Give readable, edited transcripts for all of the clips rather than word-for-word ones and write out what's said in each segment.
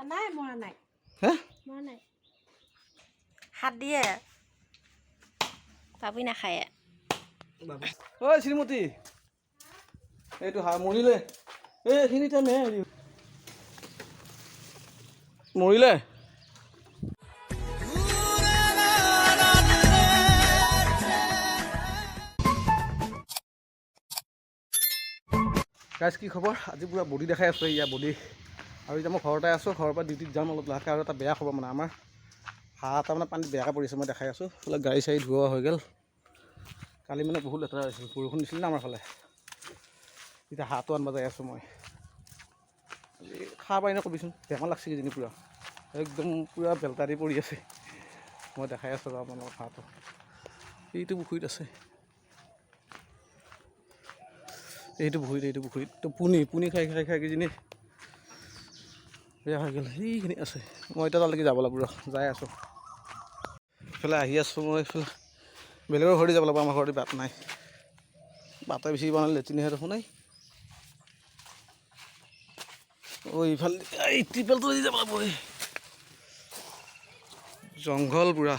নাই মৰা নাই হে মৰা নাই হাত দিয়ে পাবি নাখায় ঐ শ্ৰীমতী এইটো মৰিলে এইখিনিতে হেৰি মৰিলে গাইজ কি খবৰ আজি পুৰা বডি দেখাই আছোঁ ইয়াৰ বডি আৰু এতিয়া মই ঘৰতে আছোঁ ঘৰৰ পৰা ডিউটিত যাম অলপ লাহেকৈ আৰু এটা বেয়া খবৰ মানে আমাৰ হাঁহ এটা মানে পানীত বেয়াকৈ পৰিছে মই দেখাই আছোঁ বোলে গাড়ী চাড়ী ধোৱা হৈ গ'ল কালি মানে বহুত লেতেৰা হৈছিল বৰষুণ দিছিল না আমাৰ ফালে এতিয়া হাঁহটো আনিব যাই আছোঁ মই আজি খাব পাৰি নে কবিচোন বেমাৰ লাগছে কিজানি পূৰা একদম পূৰা বেলতা দি পৰি আছে মই দেখাই আছোঁ আপোনালোকৰ হাঁহটো এইটো পুখুৰীত আছে এইটো পুখুৰীত তো পুনি খাই কিজানি বেয়া হৈ গ'ল সেইখিনি আছে মই এতিয়া তালৈকে যাব লাগিব যাই আছোঁ এইফালে আহি আছোঁ মই এইফালে বেলেগৰ ঘৰতে যাব লাগিব আমাৰ ঘৰতে বাট নাই বাটে বেছি বনালে লেট্ৰিনহে দেখোন নাই ইফালে এই ট্ৰিপেলটো দি যাব লাগিব জংঘল পুৰা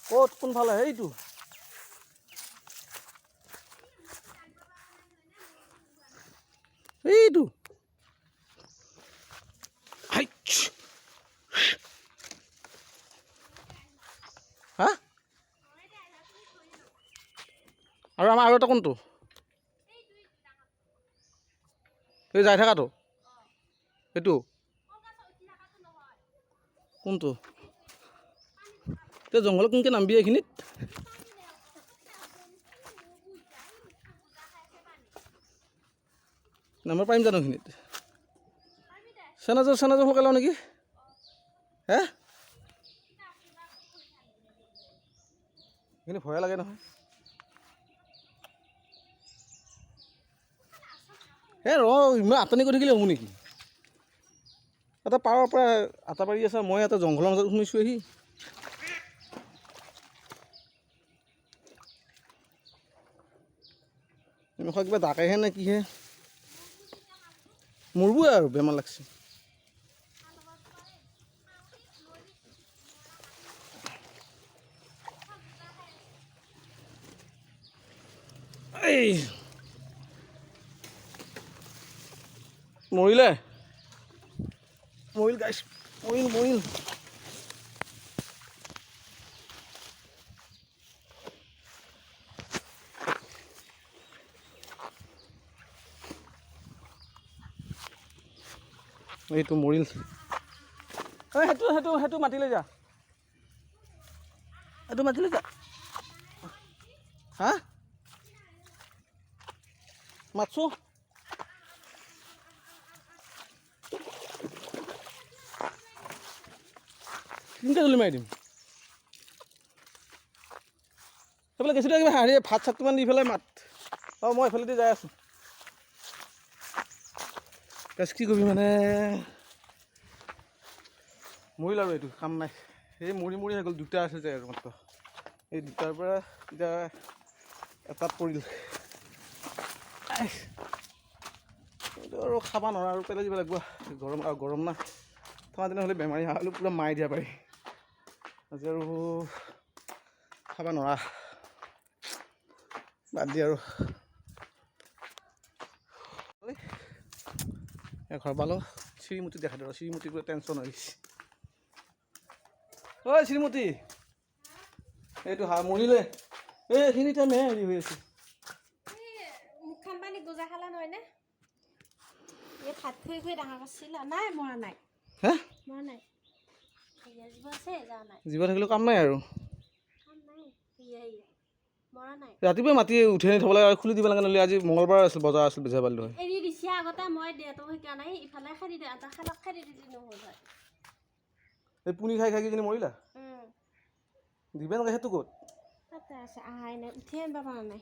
ক'ত কোনফালে এইটো এইটো হা আৰু আমাৰ আৰু এটা কোনটো এই যাই থকাটো এইটো কোনটো এতিয়া জংঘলত কোনকৈ নামিবি এইখিনিত নামিব পাৰিম জানো এইখিনিত চেনাজৰ সলকাই লওঁ নেকি হে এইখিনি ভয়ে লাগে নহয় এই ইমান আটানি কৰি থাকিলে হ'ব নেকি এটা পাৰৰ পৰা আটা পাৰি আছে মই এটা জংঘলৰ মাজত শুনিছোঁ আহি এনেকুৱা কিবা ডাকেহে নে কিহে মৰিবই আৰু বেমাৰ লাগছে এই মৰিল গাইছ মৰিল এইটো মৰিল সেইটো মাতিলে যা এইটো মাতিলে যা হা মাতছো কেনেকৈ জলি মাৰি দিম সেইফালে গেছিলো কিবা হেৰি ভাত চাতমান দি পেলাই মাত মই এইফালেদি যাই আছোঁ কি কৰিবি মানে মৰিল আৰু এইটো কাম নাই এই মৰি হৈ গ'ল দুটা আছে যে আৰু মাত্ৰ এই দুটাৰ পৰা এতিয়া এটাত পৰিল এইটো আৰু খাব নোৱাৰা আৰু পেলাই দিব লাগিব গৰম না ঠাণ্ডা দিনা হ'লে বেমাৰী হ'লে পূৰা মাৰি দিয়া পাৰি আজি আৰু খাব নোৱাৰা বাদ দি আৰু ঘৰ পালোঁ শ্ৰীমতী দেখাই দিওঁ শ্ৰীমতী পুৰা টেনশ্যন হৈছে ঐ শ্ৰীমতী এইটো মৰিলে এইখিনিতে হেৰি হৈ আছে মুখখন পানী গোজা খালা নহয় নে এই ভাত খুৱাই ডাঙৰ কৰিছিল নাই মৰা নাই হে মৰা নাই জীৱ আছে যা নাই জীৱ থাকিলেও কাম নাই আৰু কাম নাই মৰা নাই ৰাতিপুৱাই মাতি উঠাই থ'ব লাগে আৰু খুলি দিব লাগে নহ'লে আজি মঙলবাৰ আছিল বজাৰ আছিল বেচা পালিলো হয় এৰি দিছে আগতে মই দেউতাক শিকা নাই ইফালে খেদি দে এটা খালক খেদি দিলি নহ'ল হয় এই পুনি খাই কিজানি মৰিলা দিবা নালাগে সেইটো ক'ত তাতে আছে আহাই নাই উঠি আনিব পৰা নাই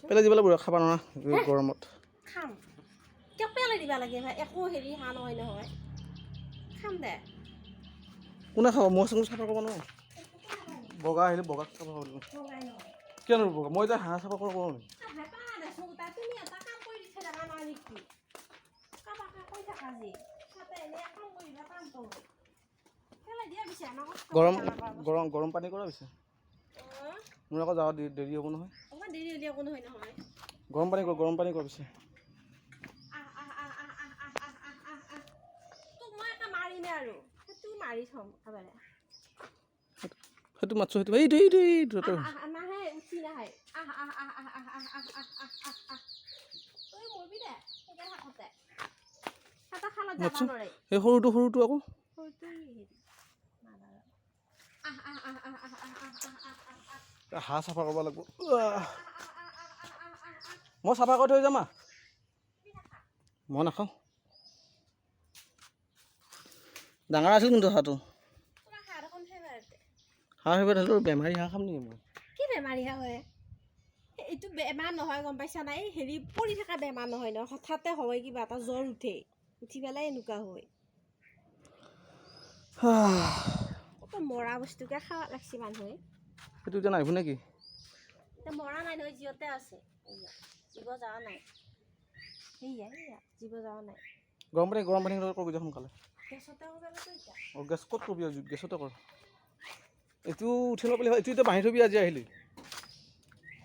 পেলাই দিব লাগিব খাব নোৱাৰা গৰমত খাম কিয় পেলাই দিব লাগে একো হেৰি হাঁহ নহয় খাম দে কোনে খাব মই চাফা কৰিব নোৱাৰোঁ বগা আহিলে বগা চাফা কৰিব লাগিব কিয় নোৱাৰোঁ বগা মই এতিয়া হাঁহ চাফা কৰিব নোৱাৰোঁ আজি খাতে এনে কাম কৰিবা কামটো পেলাই দিয়া পিছে আমাক গৰম পানী কৰা পিছে মোৰ আকৌ যাওঁ দেৰি হ'ব নহয় অকণমান দেৰি হ'লে একো নহয় নহয় গৰম পানী কৰ পিছে তোক মই এটা মাৰিমে আৰু সেইটো মাৰি থ'ম একেবাৰে সেইটো মাতছো সেইটো নাহে উঠি নাহে তই মৰবি দে সেইকাৰণে থাকোঁতে এটা খালত যাব নোৱাৰে সেই সৰুটো আকৌ হাঁহ চাফা কৰিব লাগিব মই চাফা কৰি থৈ যাম মই নাখাওঁ ডাঙৰ আছিল কিন্তু হাঁহটো হাঁহ সেইবাৰ ধৰিলোঁ বেমাৰী হাঁহ খাম নেকি মই কি বেমাৰী হাঁহ হয় এইটো বেমাৰ নহয় গম পাইছা নাই হেৰি পৰি থকা বেমাৰ নহয় ন হঠাতে হয় কিবা এটা জ্বৰ উঠি পেলাই এনেকুৱা হয় মৰা বস্তুকে খাব লাগছি মানুহে সেইটো এতিয়া নাহিব নেকি মৰা নাই নহয় জিঅতে আছে জীৱ যাৱা নাই সেয়া জীৱ যাৱা নাই গৰম পানী কৰবি দে সোনকালে গেছতে গেছ ক'ত কৰবি গেছতে কৰ এইটো উঠি ল'ব এইটো এতিয়া বান্ধি থবি আজি আহিলি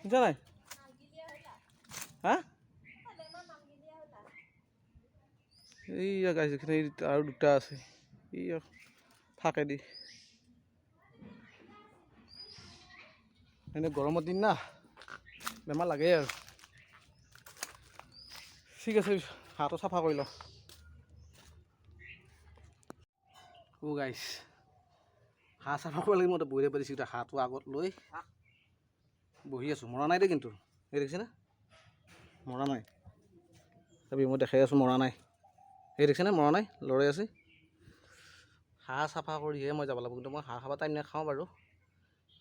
বুজা নাই হা এইয়া গাইছ এইখিনি আৰু দুটা আছে এইয়া থাকে দি এনেই গৰমৰ দিন না বেমাৰ লাগে আৰু ঠিক আছে হাঁহটো চাফা কৰি লওঁ গাইছ হাঁহ চাফা কৰিব লাগিব মই বহি পাৰিছোঁ এতিয়া হাঁহটো আগত লৈ বহি আছোঁ মৰা নাই দেই কিন্তু এই দেখিছেনে মৰা নাই চাবি মই দেখাই আছোঁ মৰা নাই এই দেখিছেনে মৰা নাই লৰাই আছে হাঁহ চাফা কৰিহে মই যাব লাগিব কিন্তু মই হাঁহ খাব টাইম নাখাওঁ বাৰু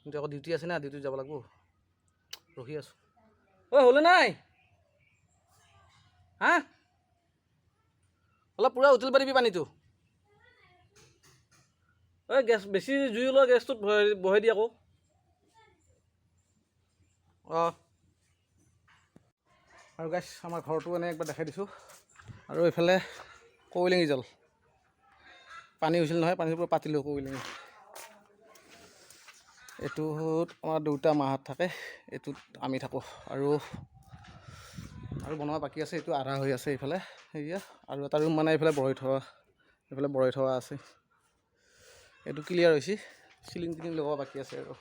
কিন্তু আকৌ ডিউটি আছে না ডিউটিত যাব লাগিব ৰখি আছোঁ ঐ হ'লে নাই হা অলপ পূৰা উতল পাৰিবি পানীটো ঐ গেছ বেছি জুই ওলোৱা গেছটোত বহাই দি আকৌ অঁ আৰু গাইছ আমাৰ ঘৰটো এনেই একবাৰ দেখাই দিছোঁ আৰু এইফালে কৱৈলেঙি জাল পানী হৈছিল নহয় পানীৰ পৰা পাতিলোঁ কৱৈলেঙি এইটোত আমাৰ দেউতা মাহঁত থাকে এইটোত আমি থাকোঁ আৰু বনোৱা বাকী আছে এইটো আধা হৈ আছে এইফালে সেয়া আৰু এটা ৰুম মানে এইফালে বঢ়াই থোৱা আছে এইটো ক্লিয়াৰ হৈছে চিলিং টিলিং লগোৱা বাকী আছে আৰু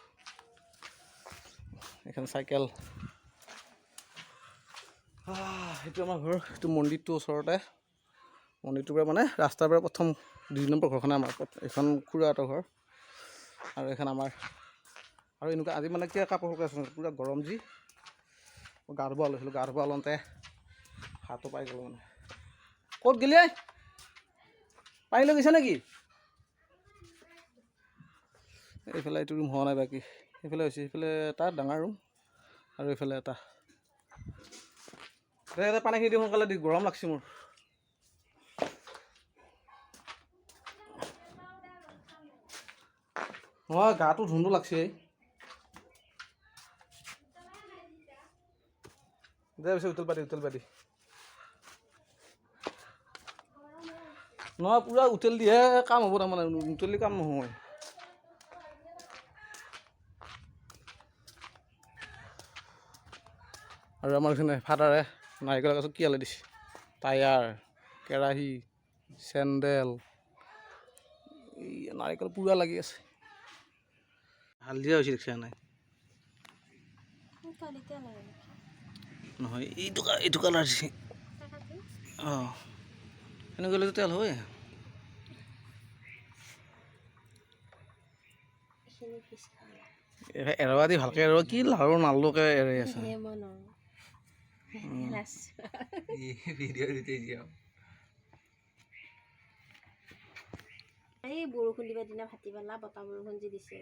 এখন চাইকেল সেইটো আমাৰ ঘৰ এইটো মন্দিৰটোৰ ওচৰতে মন্দিৰটোৰ পৰা মানে ৰাস্তাৰ পৰা প্ৰথম 2 নম্বৰ ঘৰখনে আমাৰ এইখন খুৰাহঁতৰ ঘৰ আৰু এইখন আমাৰ আৰু এনেকুৱা আজি মানে কি কাপোৰ শুকাই আছোঁ পূৰা গৰম যি মই গা ধুব লৈছিলোঁ গা ধুব লওঁতে হাতটো পাই গ'লোঁ মানে ক'ত গেলি পানী লৈ গৈছে নেকি এইফালে এইটো ৰুম হোৱা নাই বাকী সেইফালে হৈছে সেইফালে এটা ডাঙৰ ৰুম আৰু এইফালে এটা পানীখিনি দি সোনকালে দি গৰম লাগছে মোৰ নহয় গাটো ধুন্দু লাগছে দে পিছে উতল পাতি নহয় পূৰা উতল দিহে কাম হ'ব তাৰমানে উতলি কাম নহয় আৰু আমাৰ এইখিনি ফাদাৰে নাৰিকলৰ গছত কি হালে দিছে টায়াৰ কেৰাহী চেণ্ডেল এই নাৰিকল পূৰা লাগি আছে হালধীয়া হৈছে দেখিছা নাই নহয় এইটো কালাৰ দিছে অঁ এনেকৈ গ'লেতো তেল হয় এৰৱা দি ভালকৈ এৰৱা কি লাৰু নালুকে এৰাই আছে এই বৰষুণ দিবৰ দিনা ভাটি পেলা বতাহ বৰষুণ যি দিছে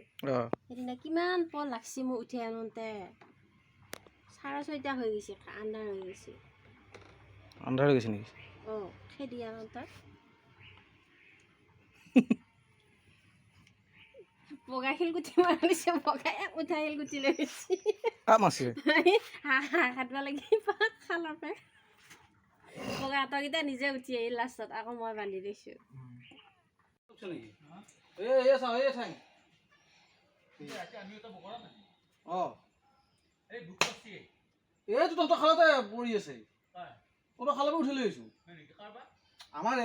সেইদিনা কিমান পৰ লাগছি মোক উঠি আনোতে 6:30 হৈ গৈছে আন্ধাৰ হৈ গৈছে নেকি অঁ খেদি আনোতে বগা শিলগুটি মাৰিছে বগা উঠা শিলগুটি লৈ গৈছে হাত লাগি খালৰ পৰা বগা আঁতৰকেইটা নিজে উঠি আহিল লাষ্টত আকৌ মই বান্ধি দিছোঁ এইটো তহঁতৰ খালতে পৰি আছে তহঁতৰ খালৰ পৰা উঠি লৈ আহিছোঁ আমাৰ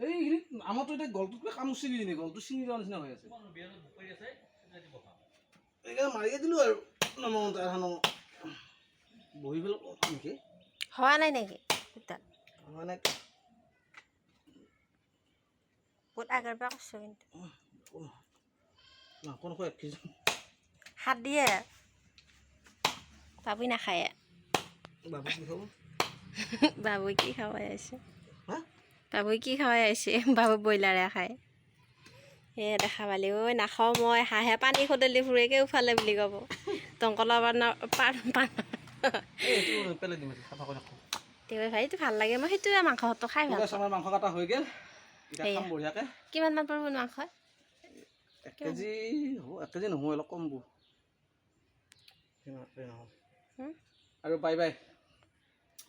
এইখিনিত আমাৰতো এতিয়া গলটোত কাম চিঙি দিনে গলটো চিঙি যোৱাৰ নিচিনা হৈ আছে এইকাৰণে মাৰিয়ে দিলোঁ আৰু নমতে বহি পেলাই নেকি হোৱা নাই নেকি মানে বহুত আগৰ পৰা কৈছোঁ কিন্তু মাংস 1 কেজি হাত দিয়ে বাবুই নাখায় বাবু কি খাব বাবুই কি খাৱাই আছে হা বাবুই কি খাৱাই আছে বাবু ব্ৰইলাৰে খায় সেয়ে দেখা পালি ঐ নাখাওঁ মই হাঁহে পানী খদলি ফুৰেকে উফালে বুলি ক'ব টংকলা তেওঁ ভাইটো ভাল লাগে মই সেইটোৱে মাংসটো খাই ভাল পাওঁ মাংস কাটা হৈ গ'ল এতিয়া খাম বঢ়িয়াকৈ কিমানমান পৰিব মাংস 1 কেজি হ'ব 1 কেজি নহয় অলপ কম হ'ব আৰু বাই বাই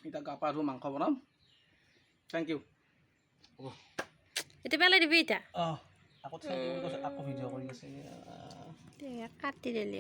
এতিয়া গা পা ধুই মাংস বনাম থেংক ইউ হ'ব এতিয়া পেলাই দিবি এতিয়া আকৌ ভিডিঅ' কৰি আছে কাটি দিলি